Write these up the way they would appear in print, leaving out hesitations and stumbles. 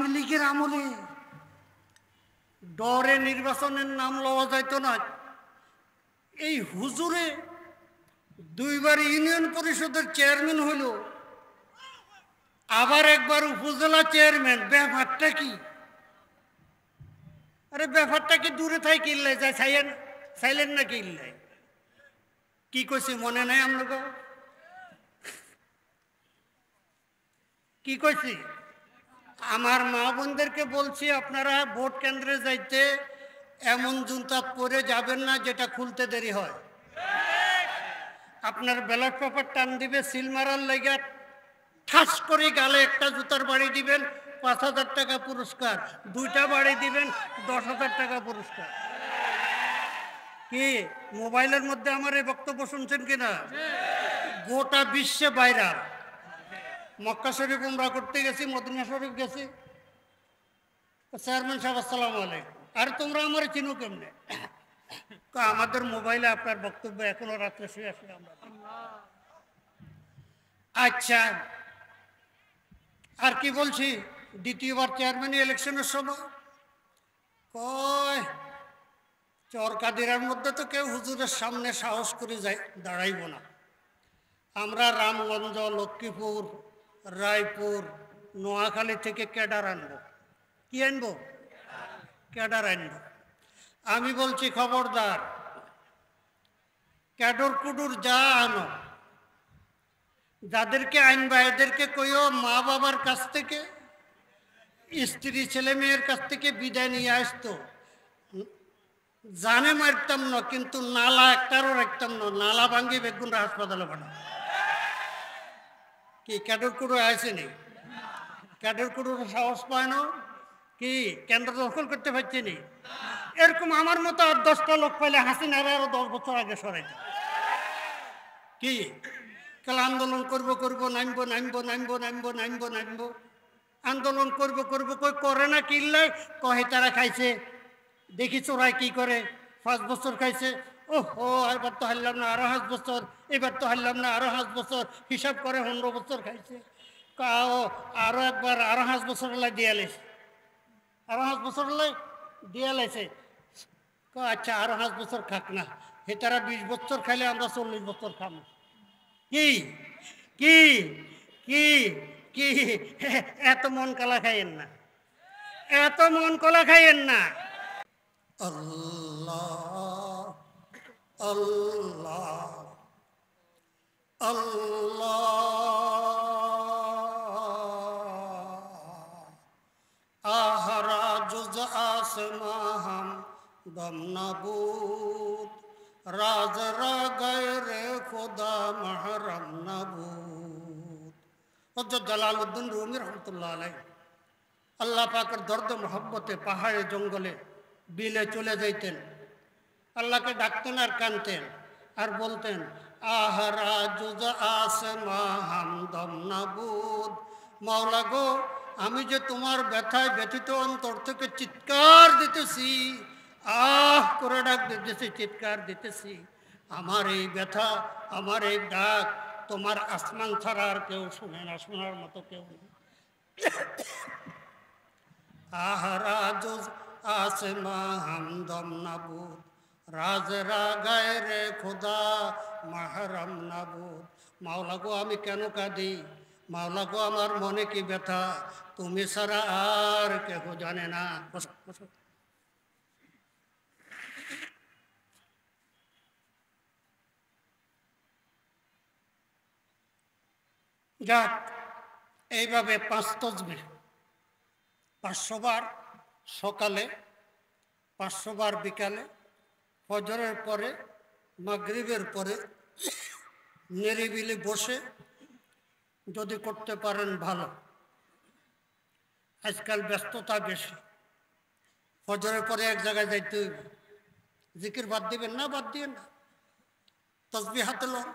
আওয়ামী লীগের আমলে ডরে নির্বাচনের নাম লওয়া যাইত না। এই হুজুরে দুইবার ইউনিয়ন পরিষদের চেয়ারম্যান হইল, আবার একবার উপজেলা চেয়ারম্যান। ব্যাপারটা কি? আরে ব্যাপারটা কি দূরে থাই কিল্লাই যায় চাইলেন না কিল্লাই? কি কইছি মনে নাই আপনাকে? কি কইছি? আমার মা বোনদেরকে বলছি, আপনারা ভোট কেন্দ্রে যাইতে এমন জুতা পরে যাবেন না যেটা খুলতে দেরি হয়। আপনার ব্যালট পেপার টান দিবে সিল মারার লাইগা, ঠাস করে গালে একটা জুতার বাড়ি দিবেন, 5,000 টাকা পুরস্কার। দুইটা বাড়ি দিবেন, 10,000 টাকা পুরস্কার। কি মোবাইলের মধ্যে আমার এই বক্তব্য শুনছেন কিনা? গোটা বিশ্বে ভাইরাল। মক্কা শরীফ উমরা করতে গেছি, মদিনা শরীফ গেছি। চেয়ারম্যান সাহেব আসসালামু আলাইকুম। আর তোমরা আমার চিনো কেমনে? আমাদের মোবাইলে আপনার বক্তব্য এখনো রাত্রে শুয়ে আসলে আমরা। আচ্ছা, আর কি বলছি? দ্বিতীয়বার চেয়ারম্যান ইলেকশনের সময় কয় চরকাদিরার মধ্যে তো কেউ হুজুরের সামনে সাহস করে দাঁড়াইব না। আমরা রামগঞ্জ, লক্ষ্মীপুর, রায়পুর, নোয়াখালী থেকে ক্যাডার আনবো। কি আনবো? ক্যাডার আনবো। আমি বলছি খবরদার, ক্যাডর কুডুর যা আনো, যাদেরকে আনবা এদেরকে কইও মা বাবার কাছ থেকে, স্ত্রী ছেলে মেয়ের কাছ থেকে বিদায় নিয়ে আসতো। জানে মারতাম না, কিন্তু নালা একটারও রাখতাম না। নালা ভাঙ্গি বেগুনরা হাসপাতালে পাঠাবো। কি ক্যাডর কুডু আসেনি? ক্যাডর কুডুর সাহস পায় না কি কেন্দ্র দখল করতে পারছে নি? এরকম আমার মতো আর 10টা লোক পাইলে হাসিনারে আরো 10 বছর আগে সরাই দেয়। কি কাল আন্দোলন করবো নামবো আন্দোলন করবো কই করে না কিনলে কহে তারা খাইছে দেখি চোরাই কি করে। 5 বছর খাইছে, ও এবার তো হারলাম না, আরো 5 বছর, এবার তো হারলাম না, আরো 5 বছর, হিসাব করে 15 বছর খাইছে। আরো একবার আরো 5 বছর দিয়ে লাইছে, আরো 5 বছর দিয়ে লাইছে। আচ্ছা আরো 5 বছর খাক না, হে তারা 20 বছর খাইলে আমরা 40 বছর খাবো। কি কি কি কি এত মন কলা খাইয়েন না, এত মন কলা খাইয়েন না। আল্লাহ আল্লাহ আল্লাহ আহরা জুজ আসমাহম দম নাবুদ রাজ রাগরে খোদা মাহরম নাবুদ। হযরত জালালউদ্দিন রুমি রহমতুল্লাহ আলাইহি আল্লাহ পাকের দর্দ মোহব্বতে পাহাড়ে জঙ্গলে বিলে চলে যাইতেন, আল্লাহকে ডাকতেন আর কানতেন আর বলতেন আহরা জুজ আসমাহম দম নাবুদ। মাওলা গো, আমি যে তোমার ব্যথায় ব্যথিত অন্তর থেকে চিৎকার দিতেছি, আহ করে ডাক দিতেছি, চিৎকার দিতেছি। আমার এই ব্যথা, আমার এই ডাক তোমার আসমান ছাড়া আর কেউ শুনে না, শোনার মতো কেউ নেই। আহরা জুজ আসমাহম দম নাবুদ রাজ রাগায় রে খোদা মাহরম নাবুদ। মাওলা গো, আমি কেন কাঁদি? মাওলা গো, আমার মনে কি ব্যথা, তুমি ছাড়া আর কেউ জানে না। যাক, এইভাবে 5 তাসবিহ 500 বার সকালে, 500 বার বিকালে, ফজরের পরে, মাগরিবের পরে নিরিবিলি বসে যদি করতে পারেন ভালো। আজকাল ব্যস্ততা বেশি, ফজরের পরে এক জায়গায় যাইতে হইবে, জিকির বাদ দিবেন না? বাদ দিয়ে না, তসবিহ হাতে লন।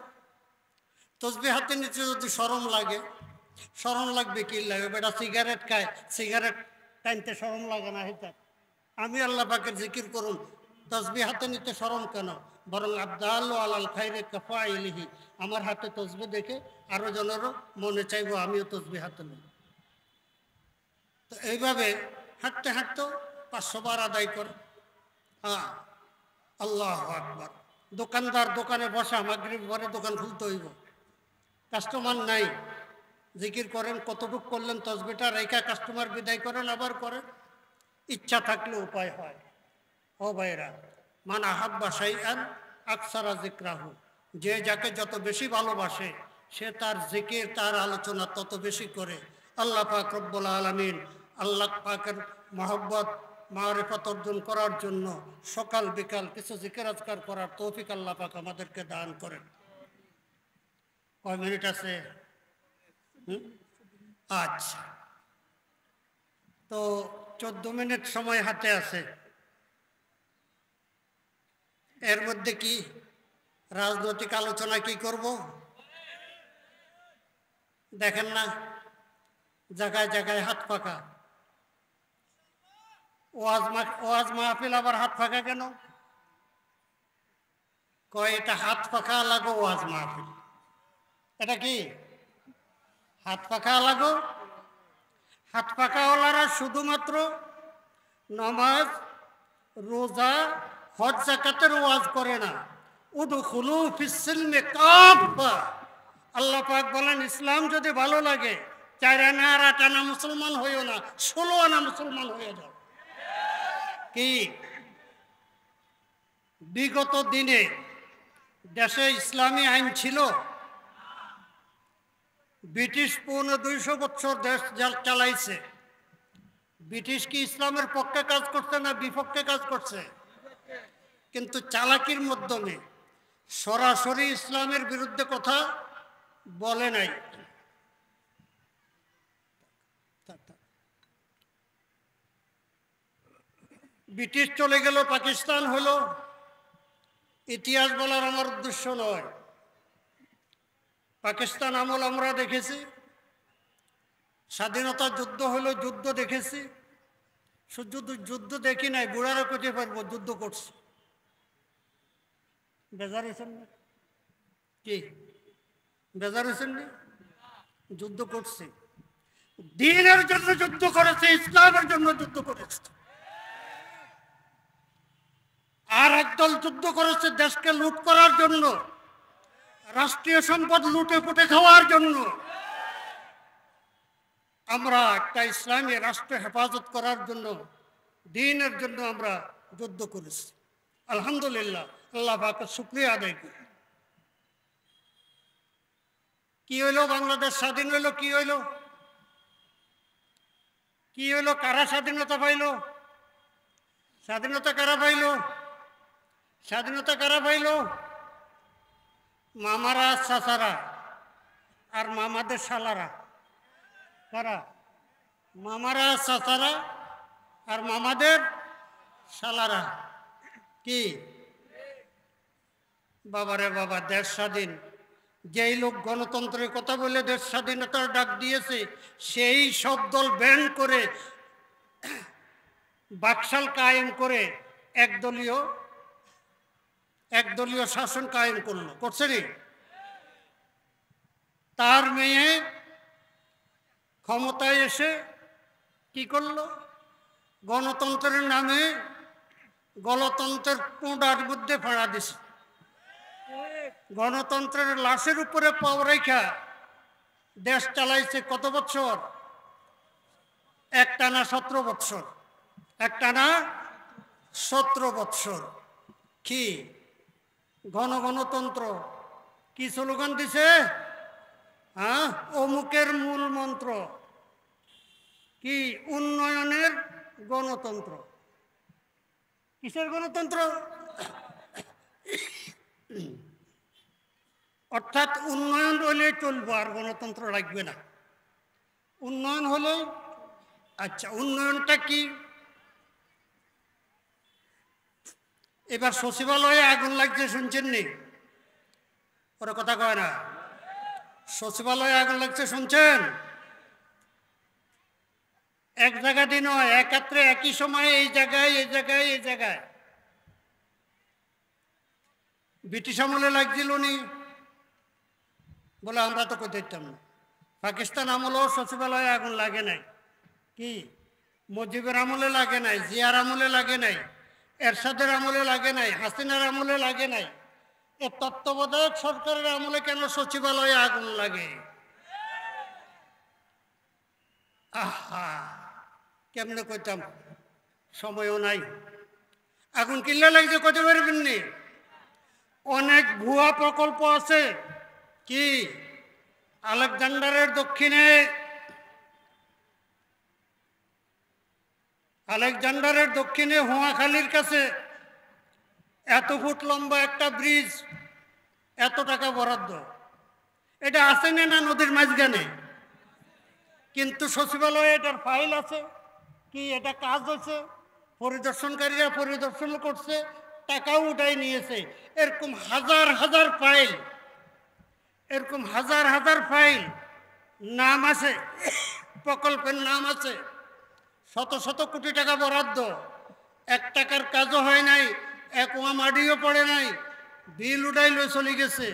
তসবিহ হাতে নিচে যদি শরম লাগে, শরম লাগবে কি লাগবে? বেটা সিগারেট খায়, সিগারেট টাইনতে শরম লাগে না? হেতা আমি আল্লাহ পাকের জিকির করুন, তসবিহ হাতে নিতে শরম কেন? বরং আবদাল আলাল খাইরে কাফাইলিহি, আমার হাতে তসবিহ দেখে আরো জনেরও মনে চাইবো আমিও তসবিহ হাতে নিই। তো এইভাবে হাঁটতে হাঁটতেও 500 বার আদায় করে। হ্যাঁ, আল্লাহু আকবার। দোকানদার দোকানে বসা, মাগরিব পরে দোকান খুলতে হইব, কাস্টমার নাই, জিকির করেন, কতটুক করলেন, তসবিটা রেখা কাস্টমার বিদায় করেন, আবার করেন। ইচ্ছা থাকলে উপায় হয়। ও ভাইরা, মান আহাব্বা শাইআন আকসারা যিকরাহু, যে যাকে যত বেশি ভালোবাসে সে তার জিকির, তার আলোচনা তত বেশি করে। আল্লাহ পাক রব্বুল আলামিন আল্লাহ পাকের মহব্বত মারিফত অর্জন করার জন্য সকাল বিকাল কিছু জিকির আজকার করার তৌফিক আল্লাহ পাক আমাদেরকে দান করেন। কয় মিনিট আছে? আচ্ছা, তো 14 মিনিট সময় হাতে আছে। এর মধ্যে কি রাজনৈতিক আলোচনা কি করব? দেখেন না, জায়গায় জায়গায় হাত ফাঁকা। ওয়াজ মাহফিল আবার হাত ফাঁকা কেন? কয় এটা হাত ফাঁকা লাগো ওয়াজ মাহফিল। এটা কি হাত পাখা লাগো? হাত পাখাওয়ালারা শুধুমাত্র নামাজ, রোজা, হজ, যাকাতের ওয়াজ করে না, উদখুলু ফিস-সিলমি কাফা। আল্লাহ পাক বলেন, ইসলাম যদি ভালো লাগে 4 আনা আর 8 আনা মুসলমান হইও না, 16 আনা মুসলমান হয়ে যাও। কি বিগত দিনে দেশে ইসলামী আইন ছিল? ব্রিটিশ 250 বছর দেশ চালাইছে। ব্রিটিশ কি ইসলামের পক্ষে কাজ করছে না বিপক্ষে কাজ করছে? কিন্তু চালাকির মাধ্যমে সরাসরি ইসলামের বিরুদ্ধে কথা বলে নাই। ব্রিটিশ চলে গেল, পাকিস্তান হলো। ইতিহাস বলার আমার উদ্দেশ্য নয়। পাকিস্তান আমল আমরা দেখেছি, স্বাধীনতা যুদ্ধ হলো, যুদ্ধ দেখেছি। শুধু যুদ্ধ দেখি নাই, বুড়ারা করতে পারবো যুদ্ধ করছে। বেজার হয়েছেন না? কি বেজার হয়েছেন না? যুদ্ধ করছে, দ্বীনের জন্য যুদ্ধ করেছে, ইসলামের জন্য যুদ্ধ করেছে। আর একদল যুদ্ধ করেছে দেশকে লুট করার জন্য, রাষ্ট্রীয় সম্পদ লুটে পুটে খাওয়ার জন্য। আমরা একটা ইসলামী রাষ্ট্র হেফাজত করার জন্য, দ্বীনের জন্য আমরা যুদ্ধ করেছি। আলহামদুলিল্লাহ, আল্লাহ পাকের শুকরিয়া আদায় করি। কি হইল? বাংলাদেশ স্বাধীন হইল। কি হইল? কি হইল? কারা স্বাধীনতা পাইল? স্বাধীনতা কারা পাইল? স্বাধীনতা কারা পাইল? মামারা, চাচারা আর মামাদের শালারা। কারা? মামারা, চাচারা আর মামাদের শালারা। কি বাবারে বাবা, দেশ স্বাধীন। যেই লোক গণতন্ত্রের কথা বলে দেশ স্বাধীনতার ডাক দিয়েছে, সেই সব দল ব্যান করে বাকশাল কায়েম করে একদলীয় শাসন কায়েম করলো। করছে নি? তার মেয়ে ক্ষমতায় এসে কি করলো? গণতন্ত্রের নামে গণতন্ত্রের পোঁড়ার মধ্যে ফাঁড়া দিছে। গণতন্ত্রের লাশের উপরে পাও রেখা দেশ চালাইছে কত বছর? একটানা 17 বছর। একটানা 17 বছর। কি গণতন্ত্র? কি স্লোগান দিছে? হ্যাঁ, অমুকের মূল মন্ত্র কি? উন্নয়নের গণতন্ত্র। কিসের গণতন্ত্র? অর্থাৎ উন্নয়ন হলে চলবো, আর গণতন্ত্র লাগবে না। উন্নয়ন হলে আচ্ছা, উন্নয়নটা কি? এবার সচিবালয়ে আগুন লাগছে, শুনছেন নি? ওরা কথা কয় না। সচিবালয়ে আগুন লাগছে, শুনছেন? এক জায়গাতে নয়, একাত্রে একই সময়ে এই জায়গায় এই জায়গায় এই জায়গায়। ব্রিটিশ আমলে লাগছিল নি? বলে আমরা তো করতে দিতাম না। পাকিস্তান আমলেও সচিবালয়ে আগুন লাগে নাই। কি মুজিবের আমলে লাগে নাই, জিয়ার আমলে লাগে নাই, এরশাদের আমলে লাগে নাই, হাসিনার আমলে লাগে নাই। এ তত্ত্বাবধায়ক সরকারের আমলে কেন সচিবালয়ে আগুন লাগে? আহা, কেমনে কইতাম, সময়ও নাই। আগুন কিল্লা লাগছে কইতে পারবেন নি? অনেক ভুয়া প্রকল্প আছে। কি? আলেকজান্ডারের দক্ষিণে হোয়াখালীর কাছে এত ফুট লম্বা একটা ব্রিজ, এত টাকা বরাদ্দ। এটা আছে না নদীর মাঝখানে? কিন্তু সচিবালয়ে এটার ফাইল আছে। কি এটা কাজ হচ্ছে? পরিদর্শনকারীরা পরিদর্শন করছে, টাকাও উঠাই নিয়েছে। এরকম হাজার হাজার ফাইল, এরকম হাজার হাজার ফাইল, নাম আছে, প্রকল্পের নাম আছে, শত শত কোটি টাকা বরাদ্দ, 1 টাকার কাজও হয় নাই, 1 ওয়া মাটিও পড়ে নাই, বিল উঠাই লয়ে চলে গেছে।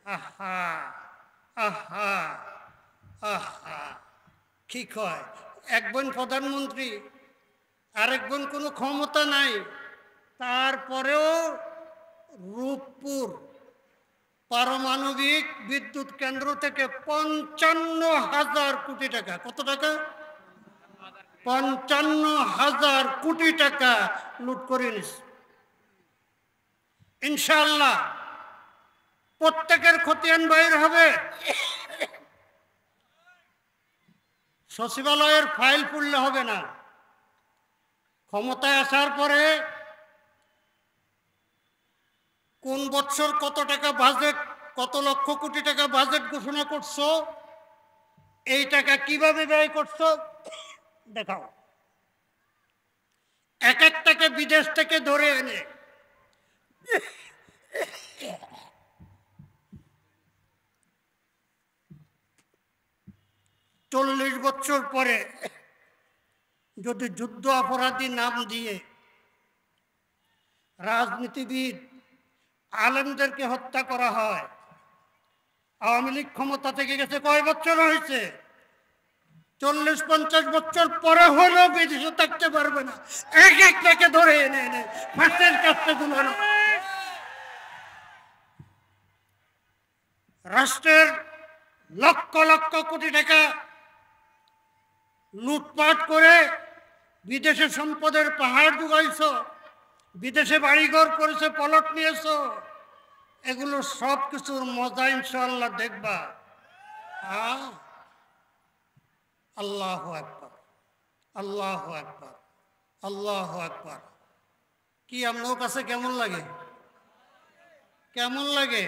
আহা আহা আহা, কি কয়? এক বোন প্রধানমন্ত্রী, আরেক বোন কোনো ক্ষমতা নাই, তারপরেও রূপপুর পারমাণবিক বিদ্যুৎ কেন্দ্র থেকে 55,000 কোটি টাকা, কত টাকা? 55,000 কোটি টাকা লুট করে নিছে। ইনশাআল্লাহ প্রত্যেকের খতিয়ান বাইর হবে। সচিবালয়ের ফাইল পড়লে হবে না। ক্ষমতায় আসার পরে কোন বছর কত টাকা বাজেট, কত লক্ষ কোটি টাকা বাজেট ঘোষণা করছো, এই টাকা কিভাবে ব্যয় করছো দেখাও। এক একটাকে বিদেশ থেকে ধরে এনে 40 বছর পরে যদি যুদ্ধ অপরাধী নাম দিয়ে রাজনীতিবিদ আলেমদেরকে হত্যা করা হয়, আওয়ামী লীগ ক্ষমতা থেকে গেছে কয় বছর হয়েছে? 40-50 বছর পরে হলেও বিদেশে থাকতে পারবে না। এক একটাকে ধরে এনে এনে ফাঁসের কাছে তুলানো। রাষ্ট্রের লক্ষ লক্ষ কোটি টাকা লুটপাট করে বিদেশে সম্পদের পাহাড় জুগাইছ, বিদেশে বাড়িঘর করেছে, পলট নিয়েছ, এগুলো সব কিছুর মজা ইনশাআল্লাহ দেখবা। আল্লাহু আকবার, আল্লাহু আকবার, আল্লাহু আকবার। কি আপনার কাছে কেমন লাগে? কেমন লাগে?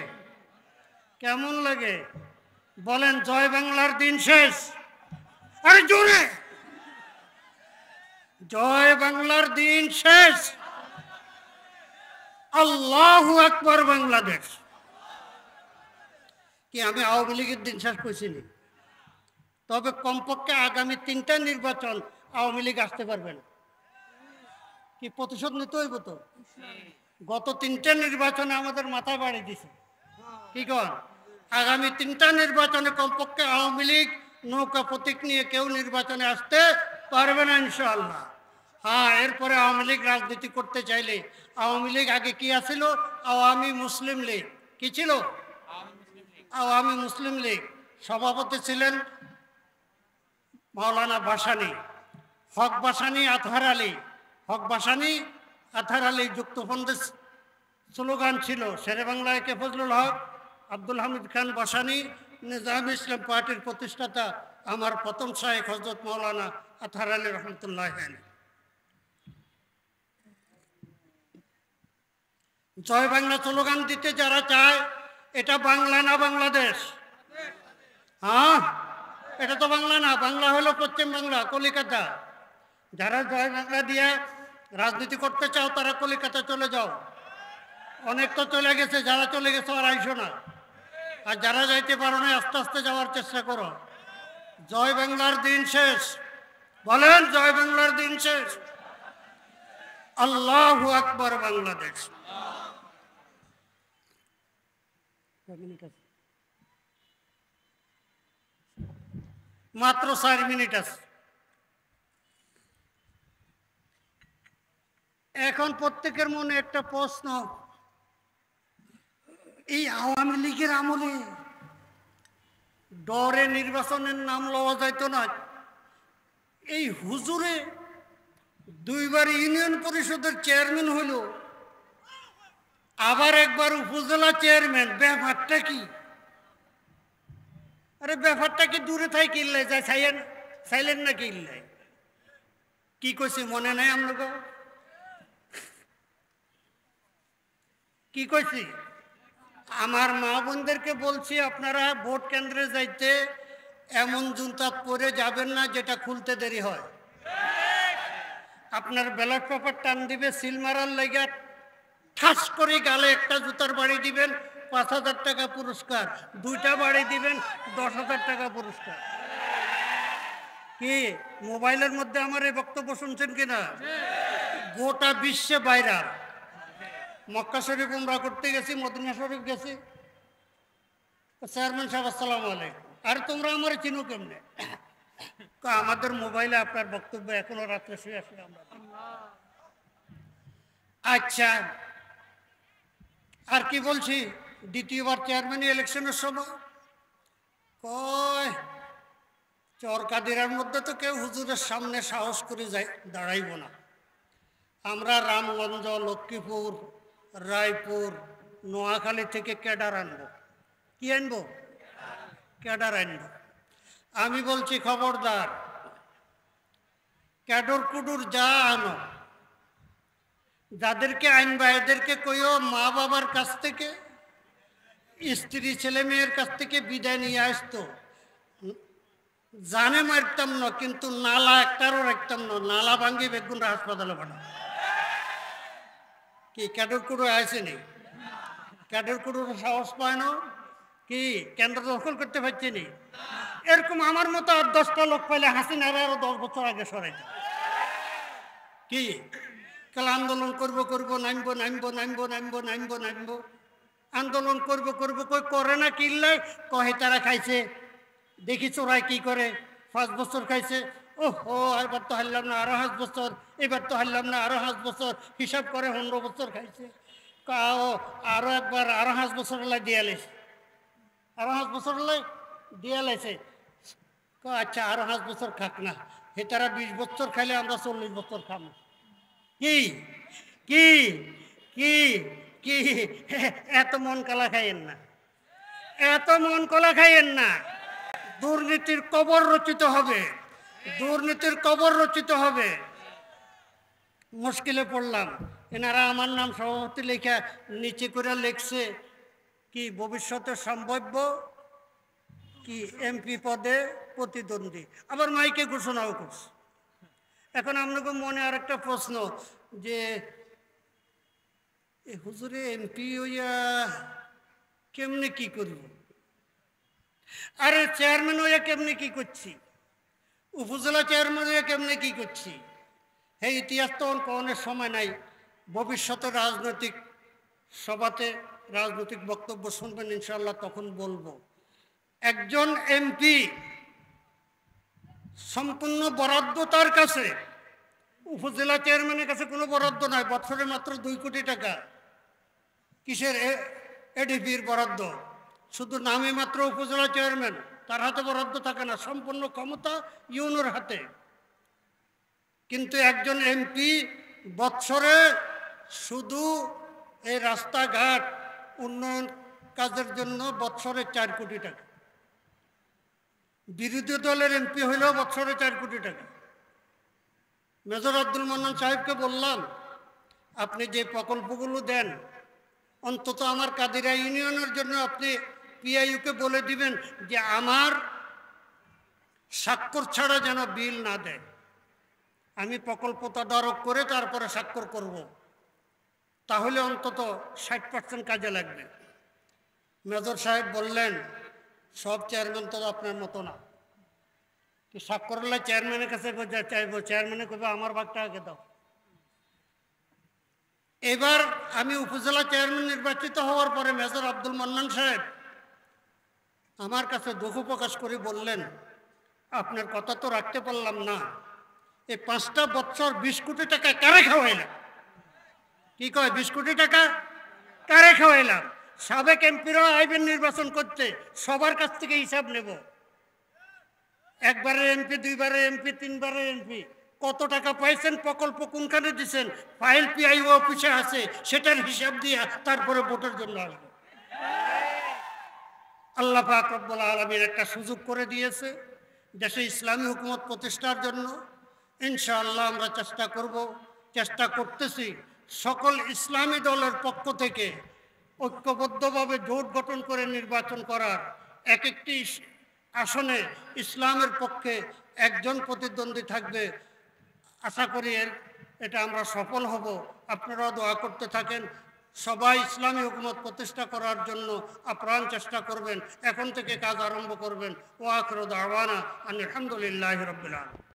কেমন লাগে বলেন? জয় বাংলার দিন শেষ। আরে জোরে, জয় বাংলার দিন শেষ। আল্লাহু আকবার বাংলাদেশ। কি আমি আওয়ামী লীগের দিন শেষ করছিনি? তবে কমপক্ষে আগামী 3টা নির্বাচন আওয়ামী লীগ আসতে পারবে না। কি প্রতিশোধ নিতে হইব তো? গত 3টে নির্বাচনে আমাদের মাথা বাড়ি দিছে। কি কন? আগামী 3টা নির্বাচনে কমপক্ষে আওয়ামী লীগ নৌকা প্রতীক নিয়ে কেউ নির্বাচনে আসতে পারবে না ইনশাআল্লাহ। হ্যাঁ, এরপরে আওয়ামী লীগ রাজনীতি করতে চাইলে, আওয়ামী লীগ আগে কি আছিল? আওয়ামী মুসলিম লীগ। কি ছিল? আওয়ামী মুসলিম লীগ। সভাপতি ছিলেন মাওলানা ভাসানী, হক ভাসানী, আতহার আলী। হক ভাসানী, আতহার আলী যুক্তফ্রন্টের স্লোগান ছিল শেরে বাংলায় কে ফজলুল হক, আব্দুল হামিদ খান ভাসানী, নিজাম ইসলাম পার্টির প্রতিষ্ঠাতা আমার প্রথম শায়েখ হযরত মাওলানা আতহার আলী রহমতুল্লাহ। জয় বাংলা স্লোগান দিতে যারা চায়, এটা বাংলা না বাংলাদেশ? হ্যাঁ, এটা তো বাংলা না, বাংলা হলো পশ্চিম বাংলা, কলিকাতা। যারা জয় বাংলা দিয়ে রাজনীতি করতে চাও তারা কলিকাতা চলে যাও। অনেক তো চলে গেছে, যারা চলে গেছে আর আইসো না। আর যারা যাইতে পারো না আস্তে আস্তে যাওয়ার চেষ্টা করো। জয় বাংলার দিন শেষ। বলেন জয় বাংলার দিন শেষ। আল্লাহু আকবার বাংলাদেশ। মাত্র 4 মিনিট আছে। এখন প্রত্যেকের মনে একটা প্রশ্ন, এই আওয়ামী লীগের আমলে ডরে নির্বাচনের নাম লওয়া যাইত না, এই হুজুরে দুইবার ইউনিয়ন পরিষদের চেয়ারম্যান হইল, আবার একবার উপজেলা চেয়ারম্যান, ব্যাপারটা কি? আরে ব্যাপারটা কি দূরে থাই কিনলাই যায়, চাইলেন না কিনলাই? কি কইছি মনে নাই আপনাকে? কি কইছি? আমার মা বোনদেরকে বলছি, আপনারা ভোট কেন্দ্রে যাইতে এমন জুতা পরে যাবেন না যেটা খুলতে দেরি হয়। আপনার ব্যালট পেপার টান দিবে, সিল মারার লেগে ঠাস করে গালে একটা জুতার বাড়ি দিবেন, 5,000 টাকা পুরস্কার, দুইটা বাড়ি দিবেন, 10,000 টাকা পুরস্কার। কি মোবাইলের মধ্যে আমার এই বক্তব্য শুনছেন কিনা? গোটা বিশ্বে ভাইরাল। মক্কা শরীফ উমরা করতে গেছি, মদিনা শরীফ গেছি, চেয়ারম্যান সাহেব আসসালামু আলাইকুম, আর তোমরা আমার চিনো কেমনে? আমাদের মোবাইলে আপনার বক্তব্য এখনো রাত্রে শুয়ে আসলে আমরা। আচ্ছা, আর কি বলছি, দ্বিতীয়বার চেয়ারম্যান ইলেকশনের সময় কয় চরকাদিরার মধ্যে তো কেউ হুজুরের সামনে সাহস করে যায় দাঁড়াইব না, আমরা রামগঞ্জ, লক্ষ্মীপুর, রায়পুর, নোয়াখালী থেকে ক্যাডার আনবো। কি আনবো? ক্যাডার আনবো। আমি বলছি খবরদার, ক্যাডর কুডুর যা আনো, যাদেরকে আনবা এদেরকে কইও মা বাবার কাছ থেকে, স্ত্রী ছেলে মেয়ের কাছ থেকে বিদায় নিয়ে আসতো। জানে মারতাম না, কিন্তু নালা একটারও রাখতাম না, নালা ভাঙ্গি বেগুনরা হাসপাতালে পাঠাম। কি ক্যাডর কুডু আসেনি? ক্যাডর কুডুর সাহস পায় না কি কেন্দ্র দখল করতে পারছে নি? এরকম আমার মতো আর 10টা লোক পাইলে হাসিনার আরো 10 বছর আগে সরাই দেয়। কি কাল আন্দোলন করবো নামবো আন্দোলন করবো কই করে না, কিনলে কহে তারা খাইছে, দেখি চোরাই কি করে, 5 বছর খাইছে, ও এবার তো হারলাম না, আরো 5 বছর, এবার তো হারলাম না, আরো 5 বছর, হিসাব করে 15 বছর খাইছে। আরো একবার আরো 5 বছর দিয়ে লাইছে, আরো 5 বছর দিয়ে লাইছে। আচ্ছা আরো 5 বছর খাক না, হে তারা 20 বছর খাইলে আমরা 40 বছর খাবো। কি কি কি কি এত মন কলা খাইয়েন না, এত মন কলা খাইয়েন না। দুর্নীতির কবর রচিত হবে, দুর্নীতির কবর রচিত হবে। মুশকিলে পড়লাম, এনারা আমার নাম সভাপতি লেখা নিচে করে লিখছে কি ভবিষ্যতে সম্ভাব্য কি এমপি পদে প্রতিদ্বন্দ্বী, আবার মাইকে ঘোষণাও করছে। এখন আপনাকে মনে আর একটা প্রশ্ন, যে হুজুরে এমপি হইয়া কেমনে কি করব? আরে চেয়ারম্যান হইয়া কেমনে কি করছি, উপজেলা চেয়ারম্যান হইয়া কেমনে কি করছি, এই ইতিহাস তো কোনের সময় নাই। ভবিষ্যতে রাজনৈতিক সভাতে রাজনৈতিক বক্তব্য শুনবেন ইনশাল্লাহ, তখন বলবো। একজন এমপি সম্পূর্ণ বরাদ্দ তার কাছে, উপজেলা চেয়ারম্যানের কাছে কোনো বরাদ্দ নয়, বছরে মাত্র 2 কোটি টাকা। কিসের এডিপির বরাদ্দ? শুধু নামে মাত্র উপজেলা চেয়ারম্যান, তার হাতে বরাদ্দ থাকে না, সম্পূর্ণ ক্ষমতা ইউনোর হাতে। কিন্তু একজন এমপি বৎসরে শুধু এই রাস্তাঘাট উন্নয়ন কাজের জন্য বৎসরে 4 কোটি টাকা। বিরোধী দলের এমপি হইলেও বৎসরে 4 কোটি টাকা। মেজর আব্দুল মান্নান সাহেবকে বললাম, আপনি যে প্রকল্পগুলো দেন, অন্তত আমার কাদিরা ইউনিয়নের জন্য আপনি পিআইইউকে বলে দিবেন যে আমার স্বাক্ষর ছাড়া যেন বিল না দেয়। আমি প্রকল্প তদারক করে তারপরে স্বাক্ষর করব, তাহলে অন্তত 60% কাজে লাগবে। মেজর সাহেব বললেন, সব চেয়ারম্যান তো আপনার মতো না, স্বাক্ষর হলে চেয়ারম্যানের কাছে চাইবো, চেয়ারম্যানে কবে আমার ভাগটা আগে দাও। এবার আমি উপজেলা চেয়ারম্যান নির্বাচিত হওয়ার পরে মেজর আব্দুল মান্নান সাহেব আমার কাছে দুঃখ প্রকাশ করে বললেন, আপনার কথা তো রাখতে পারলাম না, এই 5টা বছর 20 কোটি টাকা কারে খাওয়াইলেন? কি কয় 20 কোটি টাকা কারে খাওয়াইলাম? সাবেক এমপিরাও আইবেন নির্বাচন করতে, সবার কাছ থেকে হিসাব নেব। একবারের এমপি, দুইবারের এমপি, তিনবারের এমপি, কত টাকা পাইছেন, প্রকল্প কোনখানে দিচ্ছেন, ফাইল পিআইও অফিসে আছে, সেটার হিসাব দিয়ে তারপরে ভোটের জন্য আসবো। আল্লাহ পাক রব্বুল আলামিন একটা সুযোগ করে দিয়েছে দেশে ইসলামী হুকুমত প্রতিষ্ঠার জন্য। ইনশাআল্লাহ আমরা চেষ্টা করতেছি সকল ইসলামী দলের পক্ষ থেকে ঐক্যবদ্ধভাবে জোট গঠন করে নির্বাচন করার। এক একটি আসনে ইসলামের পক্ষে একজন প্রতিদ্বন্দ্বী থাকবে। আশা করি এটা আমরা সফল হব। আপনারাও দোয়া করতে থাকেন, সবাই ইসলামী হুকুমত প্রতিষ্ঠা করার জন্য আপ্রাণ চেষ্টা করবেন, এখন থেকে কাজ আরম্ভ করবেন। ওয়া আখিরু দাওয়ানা আলহামদুলিল্লাহি রাব্বিল আলামিন।